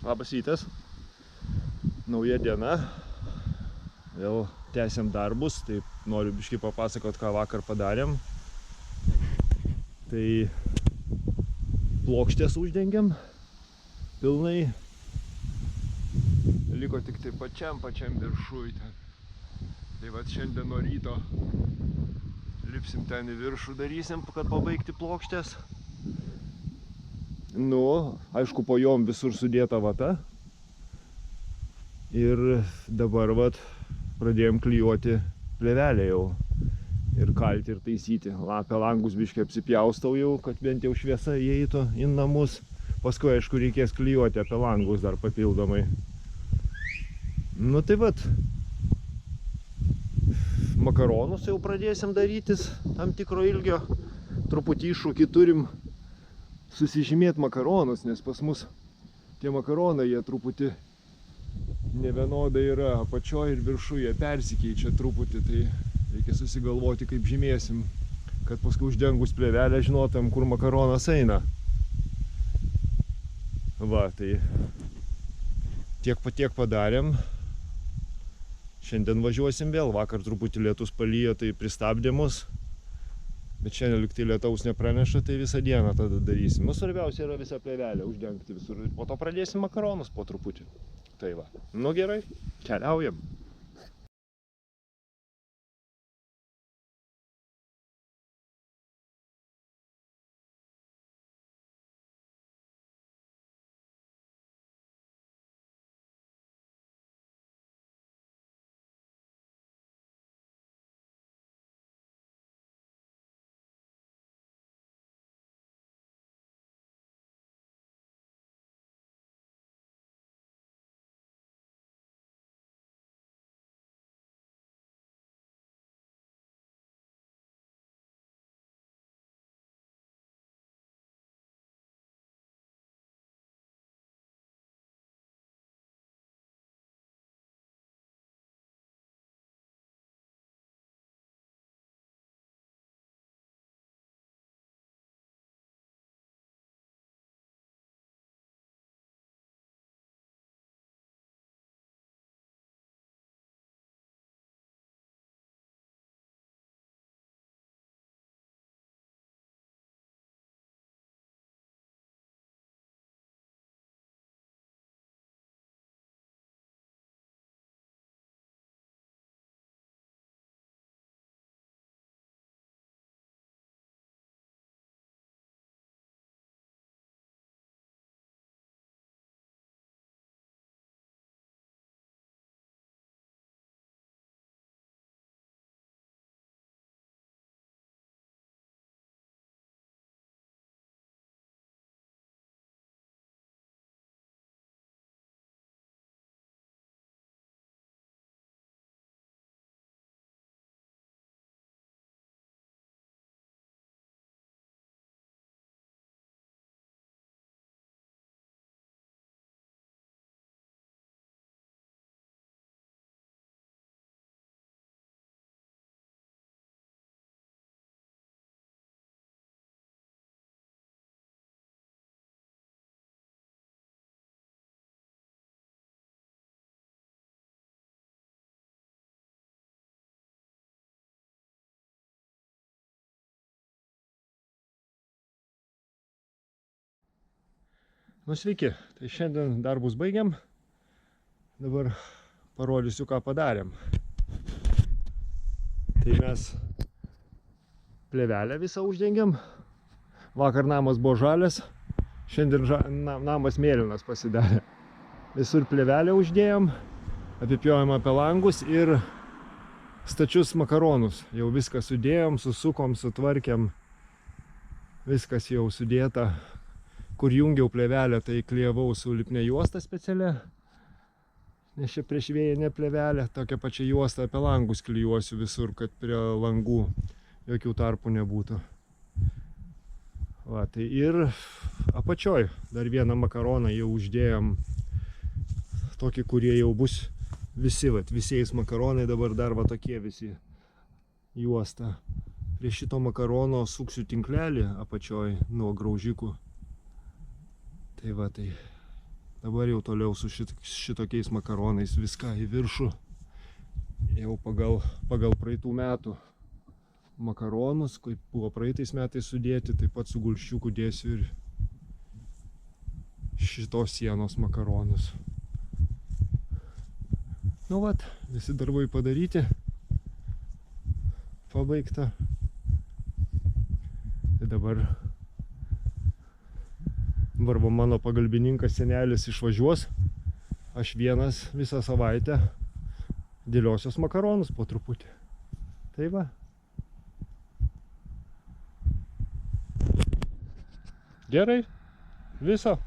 Labas rytas. Nauja diena. Vėl tęsiam darbus, tai noriu biškį papasakot, ką vakar padarėm. Tai plokštės uždengiam pilnai. Liko tik tai pačiam viršui ten. Tai vat šiandien nuo ryto lipsim ten į viršų, darysim, kad pabaigti plokštės. Nu, aišku, po jom visur sudėta vata. Ir dabar vat pradėjom klijuoti plėvelę jau. Ir kalti, ir taisyti. Apie langus biškį apsipjaustau jau, kad bent jau šviesa įeitų į namus. Paskui, aišku, reikės klijuoti apie langus dar papildomai. Nu tai vat. Makaronus jau pradėsim darytis tam tikro ilgio. Truputį iššūkį turim susižymėti makaronus, nes pas mus tie makaronai, jie truputį nevienodai yra, apačioje ir viršuje persikeičia truputį, tai reikia susigalvoti, kaip žymėsim, kad paskui uždengus plėvelę žinotam, kur makaronas eina. Va, tai tiek padarėm. Šiandien važiuosim vėl, vakar truputį lietus palijo, tai pristabdė mus. Bet šiandien lyg tai lietaus nepraneša, tai visą dieną tada darysim. Nu, svarbiausia yra visą plėvelę uždengti visur. Ir po to pradėsim makaronus po truputį. Tai va. Nu gerai, keliaujam. Nu sveiki, tai šiandien darbus baigiam. Dabar parodysiu, ką padarėm. Tai mes plėvelę visą uždengiam. Vakar namas buvo žalias, šiandien namas mėlynas pasidarė. Visur plėvelę uždėjom, apipjojom apie langus ir stačius makaronus. Jau viską sudėjom, susukom, sutvarkėm. Viskas jau sudėta. Kur jungiau plėvelę, tai klijavau su lipne juosta specialia. Nes čia prieš vėjinę plėvelę, tokią pačią juostą apie langus klijuosiu visur, kad prie langų jokių tarpų nebūtų. Va, tai ir apačioj dar vieną makaroną jau uždėjom. Tokį, kurie jau bus visi, vat, visiais makaronai dabar dar va tokie visi juosta. Prie šito makarono suksiu tinklelį apačioj nuo graužikų. Tai va, tai Dabar jau toliau su šitokiais makaronais viską į viršų. Jau pagal praeitų metų makaronus, kaip buvo praeitais metais sudėti, taip pat su gulščiuku dėsiu ir šitos sienos makaronus. Nu vat, visi darbai padaryti, pabaigta. Tai dabar mano pagalbininkas senelis išvažiuos, aš vienas visą savaitę dėliosios makaronus po truputį. Tai va. Gerai, viso.